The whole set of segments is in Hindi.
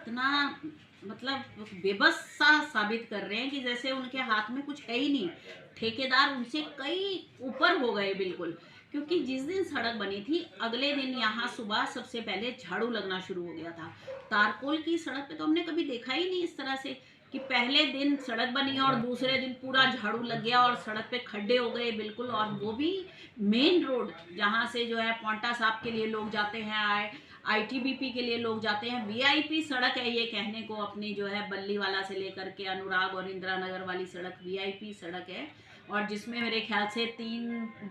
इतना मतलब बेबस सा साबित कर रहे हैं कि जैसे उनके हाथ में कुछ है ही नहीं। ठेकेदार उनसे कई ऊपर हो गए बिल्कुल। क्योंकि जिस दिन सड़क बनी थी अगले दिन यहाँ सुबह सबसे पहले झाड़ू लगना शुरू हो गया था। तारकोल की सड़क पे तो हमने कभी देखा ही नहीं इस तरह से कि पहले दिन सड़क बनी और दूसरे दिन पूरा झाड़ू लग गया और सड़क पे खड्डे हो गए बिल्कुल, और वो भी मेन रोड जहाँ से जो है पौंटा साहब के लिए लोग जाते हैं, आईटीबीपी के लिए लोग जाते हैं। वीआईपी सड़क है ये कहने को, अपनी जो है बल्लीवाला से लेकर के अनुराग और इंदिरा नगर वाली सड़क वीआईपी सड़क है, और जिसमें मेरे ख्याल से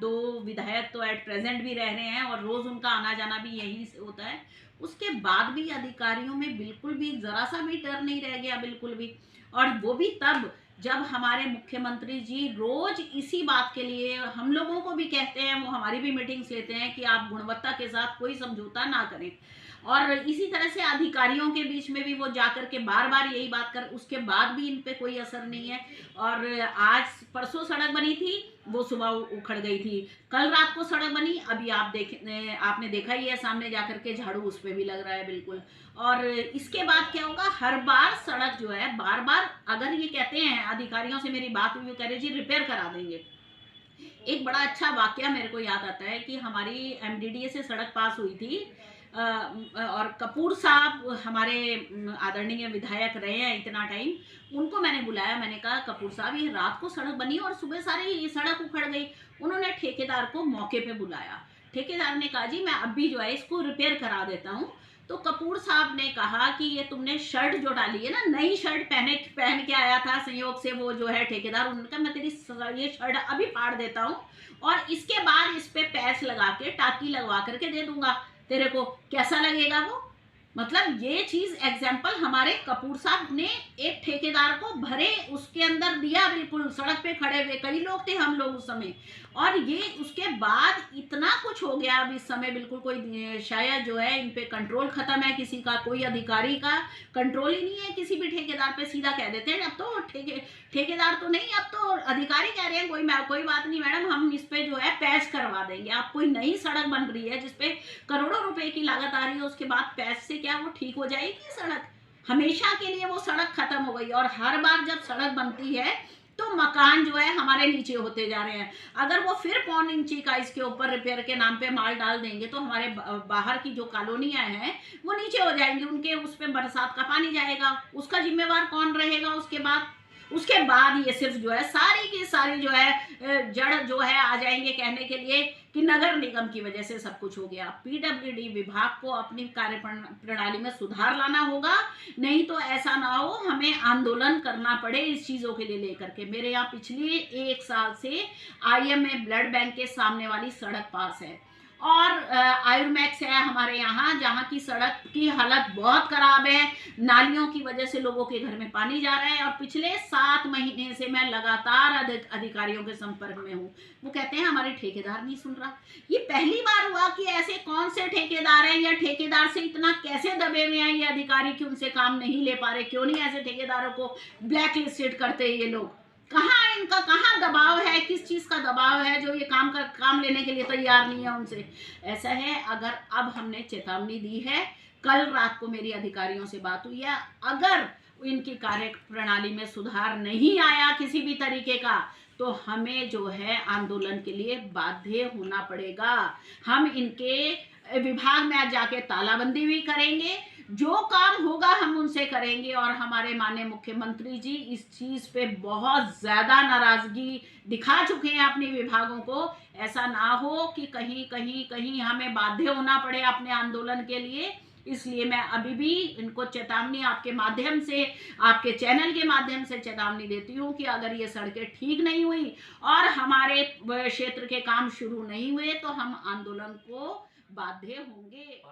दो विधायक तो एट प्रेजेंट भी रह रहे हैं और रोज उनका आना जाना भी यहीं से होता है। उसके बाद भी अधिकारियों में बिल्कुल भी जरा सा भी डर नहीं रह गया, बिल्कुल भी। और वो भी तब जब हमारे मुख्यमंत्री जी रोज इसी बात के लिए हम लोगों को भी कहते हैं, वो हमारी भी मीटिंग्स लेते हैं कि आप गुणवत्ता के साथ कोई समझौता ना करें। और इसी तरह से अधिकारियों के बीच में भी वो जाकर के बार बार यही बात कर, उसके बाद भी इन पे कोई असर नहीं है। और आज परसों सड़क बनी थी, वो सुबह उखड़ गई थी। कल रात को सड़क बनी, अभी आपने देखा ही है, सामने जाकर के झाड़ू उस पर भी लग रहा है बिल्कुल। और इसके बाद क्या होगा, हर बार सड़क जो है बार बार, अगर ये कहते हैं अधिकारियों से मेरी बात हुई, कह रहे जी रिपेयर करा देंगे। एक बड़ा अच्छा वाकया मेरे को याद आता है कि हमारी एमडीडीए से सड़क पास हुई थी, और कपूर साहब हमारे आदरणीय विधायक रहे हैं इतना टाइम। उनको मैंने बुलाया, मैंने कहा कपूर साहब ये रात को सड़क बनी और सुबह सारी ये सड़क उखड़ गई। उन्होंने ठेकेदार को मौके पे बुलाया। ठेकेदार ने कहा जी मैं अभी जो है इसको रिपेयर करा देता हूँ। तो कपूर साहब ने कहा कि ये तुमने शर्ट जो डाली है ना, नई शर्ट पहन के आया था संयोग से वो जो है ठेकेदार, उन्होंने कहा मैं तेरी ये शर्ट अभी फाड़ देता हूँ और इसके बाद इस पे पैच लगा के टाकी लगवा करके दे दूंगा तेरे को, कैसा लगेगा वो। मतलब ये चीज एग्जाम्पल हमारे कपूर साहब ने एक ठेकेदार को भरे उसके अंदर दिया, बिल्कुल सड़क पे खड़े हुए कई लोग थे हम लोग उस समय। और ये उसके बाद इतना कुछ हो गया अब इस समय, बिल्कुल कोई शायद जो है इन पे कंट्रोल खत्म है, किसी का कोई अधिकारी का कंट्रोल ही नहीं है, किसी भी ठेकेदार पे सीधा कह देते हैं। अब तो ठेकेदार तो नहीं, अब तो अधिकारी कह रहे हैं कोई बात नहीं मैडम, हम इस पे जो है पैच करवा देंगे। आप कोई नई सड़क बन रही है जिसपे करोड़ों रुपए की लागत आ रही है, उसके बाद पैच से क्या वो ठीक हो जाएगी सड़क? हमेशा के लिए वो सड़क खत्म हो गई। और हर बार जब सड़क बनती है तो मकान जो है हमारे नीचे होते जा रहे हैं। अगर वो फिर 1.25 इंची का इसके ऊपर रिपेयर के नाम पे माल डाल देंगे तो हमारे बाहर की जो कॉलोनियां हैं वो नीचे हो जाएंगी, उनके उस पे बरसात का पानी जाएगा, उसका जिम्मेवार कौन रहेगा? उसके बाद ये सिर्फ जो है सारी की सारी जो है जड़ जो है आ जाएंगे कहने के लिए कि नगर निगम की वजह से सब कुछ हो गया। पीडब्ल्यूडी विभाग को अपनी कार्य प्रणाली में सुधार लाना होगा, नहीं तो ऐसा ना हो हमें आंदोलन करना पड़े इस चीजों के लिए लेकर के। मेरे यहाँ पिछले 1 साल से आईएमए ब्लड बैंक के सामने वाली सड़क पास है और आयुर्मैक्स है हमारे यहाँ, जहाँ की सड़क की हालत बहुत खराब है, नालियों की वजह से लोगों के घर में पानी जा रहा है। और पिछले 7 महीने से मैं लगातार अधिकारियों के संपर्क में हूँ, वो कहते हैं हमारे ठेकेदार नहीं सुन रहा। ये पहली बार हुआ कि ऐसे कौन से ठेकेदार हैं या ठेकेदार से इतना कैसे दबे हुए हैं ये अधिकारी कि उनसे काम नहीं ले पा रहे? क्यों नहीं ऐसे ठेकेदारों को ब्लैक लिस्टेड करते ये लोग? कहाँ इनका कहाँ दबाव है, किस चीज का दबाव है जो ये काम लेने के लिए तैयार नहीं है उनसे? ऐसा है, अगर अब हमने चेतावनी दी है, कल रात को मेरी अधिकारियों से बात हुई है, अगर इनकी कार्य प्रणाली में सुधार नहीं आया किसी भी तरीके का तो हमें जो है आंदोलन के लिए बाध्य होना पड़ेगा। हम इनके विभाग में आज जाके तालाबंदी भी करेंगे, जो काम होगा हम उनसे करेंगे। और हमारे माननीय मुख्यमंत्री जी इस चीज पे बहुत ज्यादा नाराजगी दिखा चुके हैं अपने विभागों को। ऐसा ना हो कि कहीं हमें बाध्य होना पड़े अपने आंदोलन के लिए। इसलिए मैं अभी भी इनको चेतावनी आपके माध्यम से, आपके चैनल के माध्यम से चेतावनी देती हूँ कि अगर ये सड़कें ठीक नहीं हुई और हमारे क्षेत्र के काम शुरू नहीं हुए तो हम आंदोलन को बाध्य होंगे।